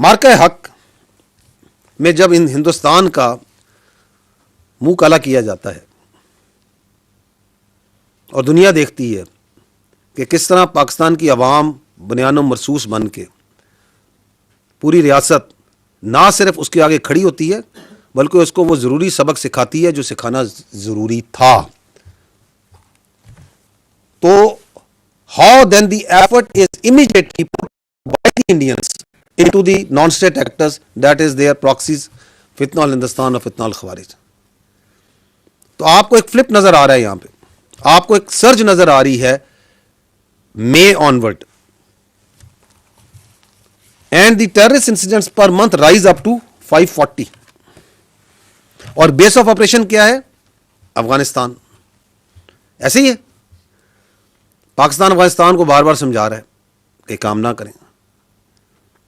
मार्का हक में जब इन हिंदुस्तान का मुंह काला किया जाता है और दुनिया देखती है कि किस तरह पाकिस्तान की अवाम बुनियानो मरसूस बन के पूरी रियासत ना सिर्फ उसके आगे खड़ी होती है बल्कि उसको वो ज़रूरी सबक सिखाती है जो सिखाना ज़रूरी था, तो how then the effort is immediately put by the Indians into the non state actors that is their proxies फितना हिंदुस्तान और फितना खवारिज। तो आपको एक फ्लिप नजर आ रहा है, यहां पे आपको एक सर्ज नजर आ रही है May onward, and the terrorist incidents per month rise up to 540 और बेस ऑफ ऑपरेशन क्या है? अफगानिस्तान। ऐसे ही है, पाकिस्तान अफगानिस्तान को बार बार समझा रहा है कि काम ना करें,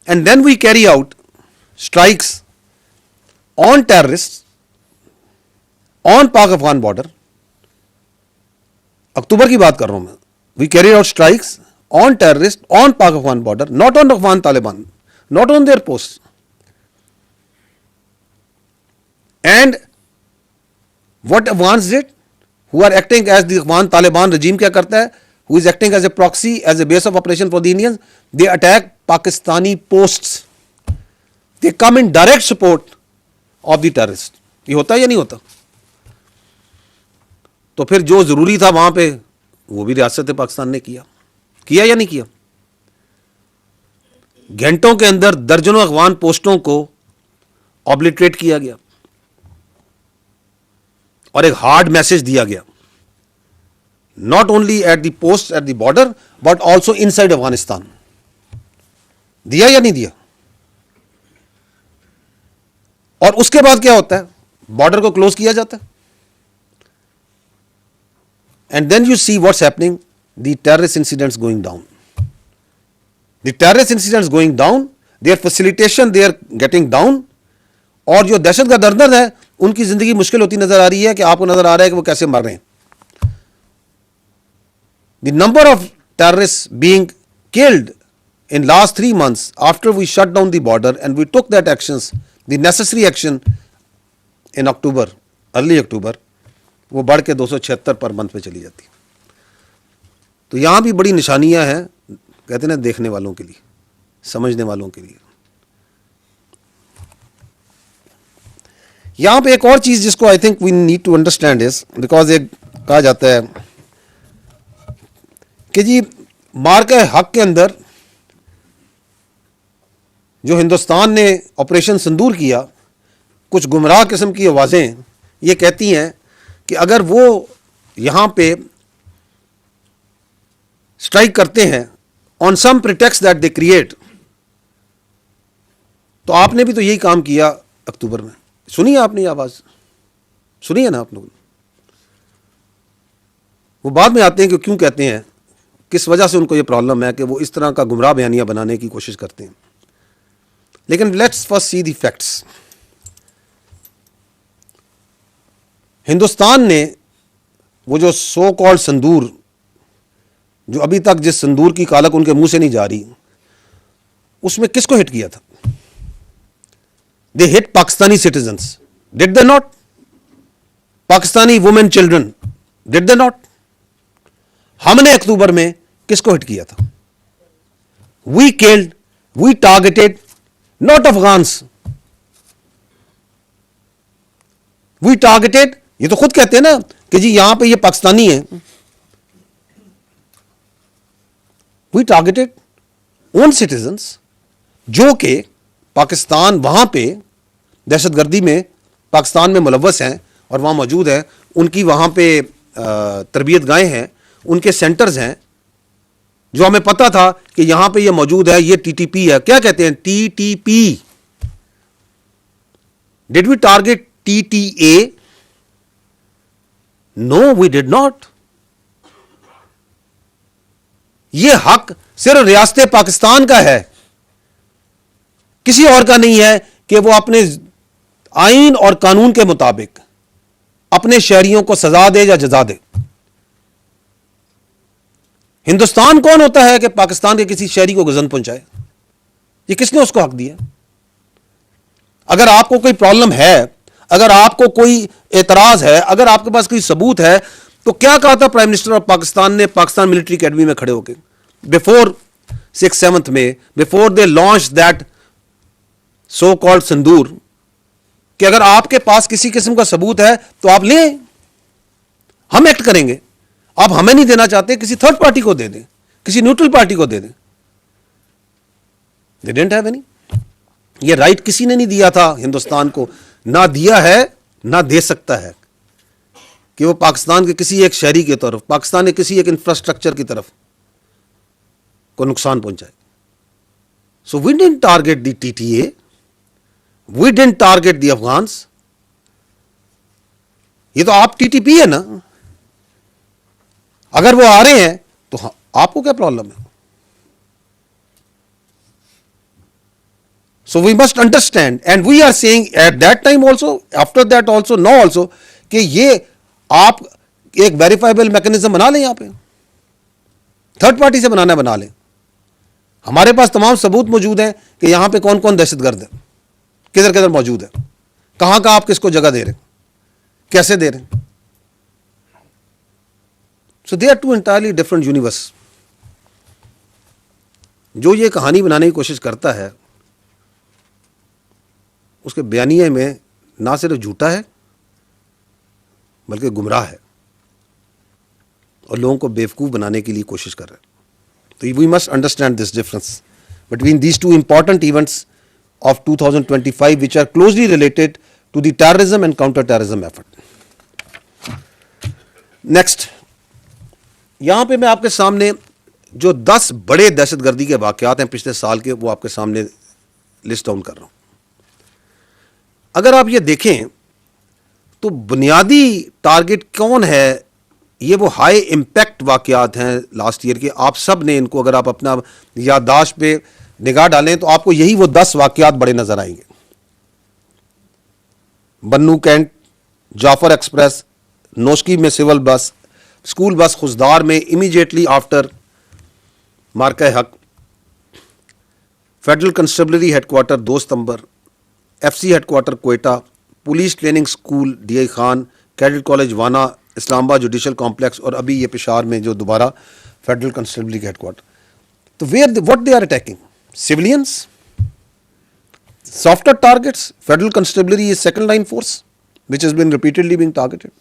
and then we carry out strikes on terrorist on Pak Afghan border. अक्टूबर की बात कर रहा हूं मैं। We carry out strikes on terrorist on Pak Afghan border, not on Afghan Taliban, not on their post, and what Afghans did, who are acting as the Afghan Taliban regime क्या करता है, who is acting as a proxy, as a base of operation for the Indians, they attack Pakistani posts, they come in direct support of the terrorist। ये होता है या नहीं होता? तो फिर जो जरूरी था वहां पे वो भी रियासत पाकिस्तान ने किया या नहीं किया? घंटों के अंदर दर्जनों अफगान पोस्टों को ऑब्लिटरेट किया गया और एक हार्ड मैसेज दिया गया, not only at the post at the border but also inside Afghanistan. दिया या नहीं दिया? और उसके बाद क्या होता है? बॉर्डर को क्लोज किया जाता है, and then you see what's happening, the terrorist incidents going down, the terrorist incidents going down, their facilitation they are getting down, और जो दहशत का दर्द है उनकी जिंदगी मुश्किल होती नजर आ रही है कि आपको नजर आ रहा है कि वो कैसे मर रहे हैं। The number of terrorist being killed in last 3 months after we shut down the border and we took that actions, the necessary action in October, early October, वो बढ़ के 276 पर मंथ पे चली जाती। तो यहां भी बड़ी निशानियां हैं, कहते हैं देखने वालों के लिए, समझने वालों के लिए। यहां पे एक और चीज जिसको I think we need to understand is, because एक कहा जाता है कि जी मार्का हक के अंदर जो हिंदुस्तान ने ऑपरेशन सिंदूर किया, कुछ गुमराह किस्म की आवाजें ये कहती हैं कि अगर वो यहां पे स्ट्राइक करते हैं on some pretext that they create, तो आपने भी तो यही काम किया अक्टूबर में। सुनिए आपने ये आवाज सुनिए ना आप लोग। वो बाद में आते हैं कि क्यों कहते हैं, किस वजह से उनको ये प्रॉब्लम है कि वो इस तरह का गुमराह बयानियां बनाने की कोशिश करते हैं। लेकिन let's first see the facts. Hindustan ने वो जो सो कॉल्ड संदूर, जो अभी तक जिस संदूर की कालक उनके मुंह से नहीं जा रही, उसमें किसको हिट किया था? They hit Pakistani citizens. Did they not? Pakistani women, children. Did they not? हमने अक्टूबर में किसको हिट किया था? We killed, we targeted, not Afghans. We targeted, ये तो खुद कहते हैं ना कि जी यहां पे ये पाकिस्तानी है। We targeted own citizens, जो कि पाकिस्तान वहां पे दहशतगर्दी में पाकिस्तान में मुलव्वस हैं और वहां मौजूद हैं, उनकी वहां पे तरबियत गाहें हैं, उनके सेंटर्स हैं, जो हमें पता था कि यहां पे ये मौजूद है, ये टीटीपी है। क्या कहते हैं? TTP. Did we target TTA? No, we did not. ये हक सिर्फ रियासत पाकिस्तान का है, किसी और का नहीं है कि वो अपने आईन और कानून के मुताबिक अपने शहरियों को सजा दे या जजा दे। हिंदुस्तान कौन होता है कि पाकिस्तान के किसी शहरी को गजन पहुंचाए? ये किसने उसको हक दिया? अगर आपको कोई प्रॉब्लम है, अगर आपको कोई एतराज है, अगर आपके पास कोई सबूत है, तो क्या कहा था प्राइम मिनिस्टर ऑफ पाकिस्तान ने पाकिस्तान मिलिट्री अकेडमी में खड़े होकर बिफोर 6-7 में, before they launch that so called Sindoor, कि अगर आपके पास किसी किस्म का सबूत है तो आप लें, हम एक्ट करेंगे। आप हमें नहीं देना चाहते, किसी थर्ड पार्टी को दे दें, किसी न्यूट्रल पार्टी को दे दें। दे डिडंट हैव एनी, ये राइट किसी ने नहीं दिया था हिंदुस्तान को, ना दिया है ना दे सकता है कि वो पाकिस्तान के किसी एक शहरी की तरफ, पाकिस्तान के किसी एक इंफ्रास्ट्रक्चर की तरफ को नुकसान पहुंचाए। So we didn't target the TTA, we didn't target the Afghans. ये तो आप टीटीपी है ना, अगर वो आ रहे हैं तो हाँ, आपको क्या प्रॉब्लम है? So we must understand, and we are saying at that time also, after that also, now also, कि ये आप एक वेरीफाइबल मैकेनिज्म बना लें, यहाँ पे थर्ड पार्टी से बनाना बना लें। हमारे पास तमाम सबूत मौजूद हैं कि यहाँ पे कौन कौन दहशतगर्द है, किधर किधर मौजूद है, कहाँ का आप किसको जगह दे रहे हैं, कैसे दे रहे हैं। So they are two entirely different universe. जो ये कहानी बनाने की कोशिश करता है, उसके बयानिए में ना सिर्फ झूठा है बल्कि गुमराह है और लोगों को बेवकूफ़ बनाने के लिए कोशिश कर रहा है। तो we must understand this difference between these two important events of 2025 which are closely related to the terrorism and counter terrorism effort. Next, यहां पे मैं आपके सामने जो 10 बड़े दहशतगर्दी के वाकयात हैं पिछले साल के, वो आपके सामने लिस्ट डाउन कर रहा हूं। अगर आप ये देखें तो बुनियादी टारगेट कौन है, ये वो हाई इम्पैक्ट वाकयात हैं लास्ट ईयर के। आप सब ने इनको, अगर आप अपना याददाश्त पे निगाह डालें तो आपको यही वो 10 वाकयात बड़े नजर आएंगे। बन्नू कैंट, जाफर एक्सप्रेस, नोस्की में सिविल बस, स्कूल बस खुशदार में इमीडिएटली आफ्टर मार्का हक, फेडरल कंस्टेबलरी हेडक्वार्टर 2 सितंबर, FC headquarter Quetta, police training school DI Khan, cadet college वाना, इस्लामाबाद जुडिशल कॉम्प्लेक्स, और अभी ये पेशावर में जो दोबारा फेडरल कंस्टेबलरी का हेडक्वार्टर। तो what they are attacking? Civilians, softer targets. Federal constabulary is second line force which has been repeatedly being targeted.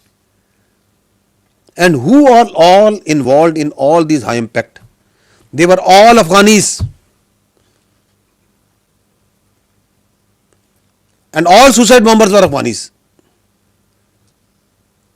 And who are all involved in all these high impact? They were all Afghanis. And all suicide bombers were Afghanis.